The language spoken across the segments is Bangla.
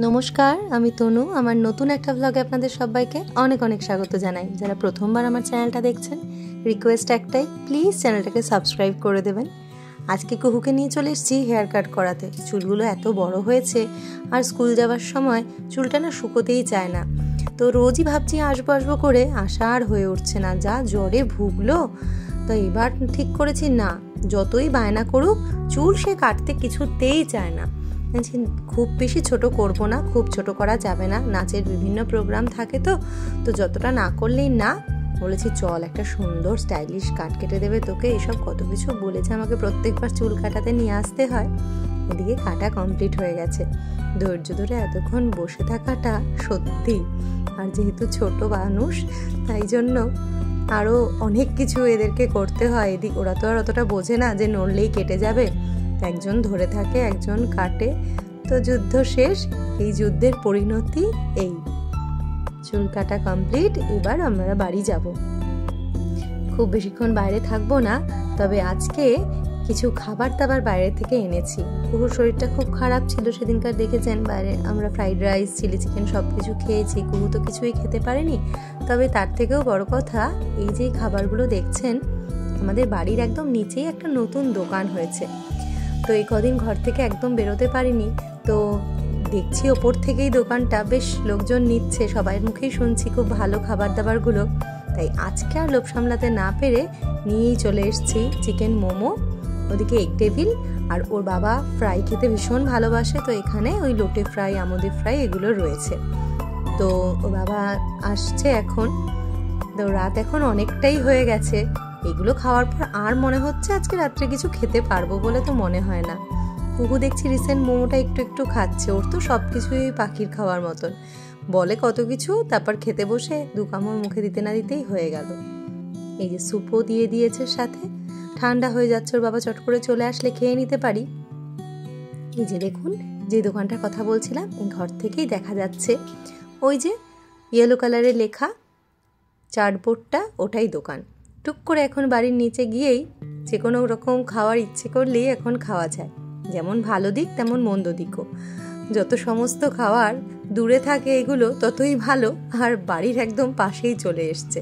নমস্কার, আমি তনু। আমার নতুন একটা ব্লগে আপনাদের সবাইকে অনেক অনেক স্বাগত জানাই। যারা প্রথমবার আমার চ্যানেলটা দেখছেন, রিকোয়েস্ট একটাই, প্লিজ চ্যানেলটাকে সাবস্ক্রাইব করে দেবেন। আজকে কুহুকে নিয়ে চলে এসেছি হেয়ার কাট করাতে। চুলগুলো এত বড় হয়েছে, আর স্কুল যাওয়ার সময় চুলটা না শুকোতেই চায় না। তো রোজই ভাবছি আসবো করে, আসা আর হয়ে উঠছে না। যা জ্বরে ভুগলো, তো এবার ঠিক করেছি না, যতই বায়না করুক চুল সে কাটতে কিছুতেই চায় না। খুব বেশি ছোট করব না, খুব ছোট করা যাবে না, নাচের বিভিন্ন প্রোগ্রাম থাকে তো যতটা না করলেই না। বলেছি চল একটা সুন্দর স্টাইলিশ কাট কেটে দেবে তোকে। এসব কত কিছু বলেছে আমাকে, প্রত্যেকবার চুল কাটাতে নিয়ে আসতে হয়। এদিকে কাটা কমপ্লিট হয়ে গেছে। ধৈর্য ধরে এতক্ষণ বসে থাকাটা সত্যি, আর যেহেতু ছোট মানুষ তাই জন্য আরও অনেক কিছু এদেরকে করতে হয়। এদিক ওরা তো আর অতটা বোঝে না যে নড়লেই কেটে যাবে। একজন ধরে থাকে, একজন কাটে। তো যুদ্ধ শেষ, এই যুদ্ধের পরিণতি এই। চুল কাটা কমপ্লিট, এবার আমরা বাড়ি যাব। খুব বেশিক্ষণ বাইরে থাকবো না, তবে আজকে কিছু খাবার দাবার বাইরে থেকে এনেছি। কুহুর শরীরটা খুব খারাপ ছিল, সেদিনকার দেখেছেন। বাইরে আমরা ফ্রাইড রাইস, চিলি চিকেন সব কিছু খেয়েছি। কুহু তো কিছুই খেতে পারেনি। তবে তার থেকেও বড় কথা, এই যে খাবারগুলো দেখছেন, আমাদের বাড়ির একদম নিচেই একটা নতুন দোকান হয়েছে। তো এই কদিন ঘর থেকে একদম বেরোতে পারিনি, তো দেখছি ওপর থেকেই দোকানটা বেশ লোকজন নিচ্ছে, সবাই মুখেই শুনছি খুব ভালো খাবার দাবারগুলো। তাই আজকে আর লোভ সামলাতে না পেরে নিয়েই চলে এসেছি চিকেন মোমো, ওদিকে এগ টেবিল, আর ওর বাবা ফ্রাই খেতে ভীষণ ভালোবাসে, তো এখানে ওই লোটে ফ্রাই, আমোদে ফ্রাই এগুলো রয়েছে। তো ওর বাবা আসছে এখন। তো রাত এখন অনেকটাই হয়ে গেছে। এগুলো খাওয়ার পর আর মনে হচ্ছে আজকে রাত্রে কিছু খেতে পারবো বলে তো মনে হয় না। কুহু দেখছি রিসেন্ট মোমোটা একটু একটু খাচ্ছে। ওর তো সব কিছুই পাখির খাওয়ার মতন, বলে কত কিছু, তারপর খেতে বসে 2 কামড় মুখে দিতে না দিতেই হয়ে গেল। এই যে স্যুপও দিয়ে দিয়েছে সাথে, ঠান্ডা হয়ে যাচ্ছে, ওর বাবা চট করে চলে আসলে খেয়ে নিতে পারি। এই যে দেখুন, যে দোকানটার কথা বলছিলাম, এই ঘর থেকেই দেখা যাচ্ছে ওই যে ইয়েলো কালারের লেখা চার্টবোর্ডটা, ওটাই দোকান। টুক করে এখন বাড়ির নিচে গিয়েই যে কোনো রকম খাওয়ার ইচ্ছে করলেই এখন খাওয়া যায়। যেমন ভালো দিক তেমন মন্দ দিকও। যত সমস্ত খাওয়ার দূরে থাকে এগুলো ততই ভালো, আর বাড়ির একদম পাশেই চলে এসছে।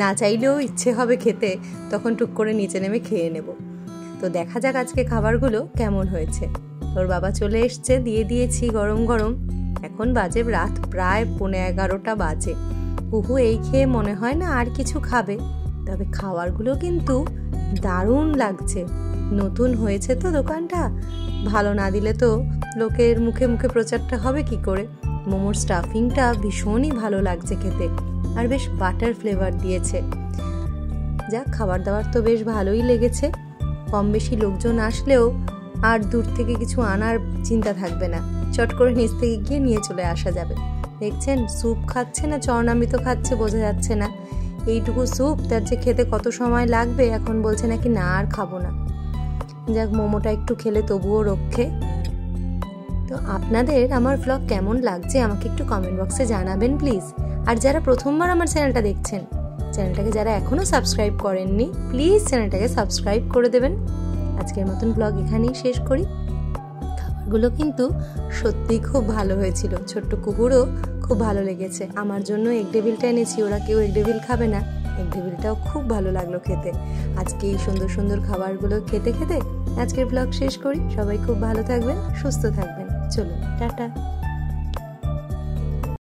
না চাইলেও ইচ্ছে হবে খেতে, তখন টুক করে নিচে নেমে খেয়ে নেব। তো দেখা যাক আজকে খাবারগুলো কেমন হয়েছে। তোর বাবা চলে এসছে, দিয়ে দিয়েছি গরম গরম। এখন বাজে রাত প্রায় 11:15 বাজে। কুহু এই খেয়ে মনে হয় না আর কিছু খাবে। তবে খাবারগুলো কিন্তু দারুণ লাগছে। নতুন হয়েছে তো দোকানটা, ভালো না দিলে তো লোকের মুখে মুখে প্রচারটা হবে কি করে। মোমোর স্টাফিংটা ভীষণই ভালো লাগছে খেতে, আর বেশ বাটার ফ্লেভার দিয়েছে। যাক, খাবার দাবার তো বেশ ভালোই লেগেছে। কম বেশি লোকজন আসলেও আর দূর থেকে কিছু আনার চিন্তা থাকবে না, চট করে নিচ থেকে গিয়ে নিয়ে চলে আসা যাবে। দেখছেন স্যুপ খাচ্ছে না চরণামৃত খাচ্ছে বোঝা যাচ্ছে না। এইটুকু স্যুপ, তার যে খেতে কত সময় লাগবে, এখন বলছে নাকি না আর খাবো না। যাক, মোমোটা একটু খেলে তবুও রক্ষে। তো আপনাদের আমার ব্লগ কেমন লাগছে আমাকে একটু কমেন্ট বক্সে জানাবেন প্লিজ। আর যারা প্রথমবার আমার চ্যানেলটা দেখছেন, চ্যানেলটাকে যারা এখনো সাবস্ক্রাইব করেননি, প্লিজ চ্যানেলটাকে সাবস্ক্রাইব করে দেবেন। আজকের মতন ব্লগ এখানেই শেষ করি। খাবারগুলো কিন্তু সত্যি খুব ভালো হয়েছিল। ছোট্ট কুকুরও খুব ভালো লেগেছে। আমার জন্য এগ টেবিলটা এনেছি, ওরা কেউ এগ টেবিল খাবে না। এগ টেবিলটাও খুব ভালো লাগলো খেতে। আজকে এই সুন্দর সুন্দর খাবারগুলো খেতে খেতে আজকের ব্লগ শেষ করি। সবাই খুব ভালো থাকবেন, সুস্থ থাকবেন। চলুন, টাটা।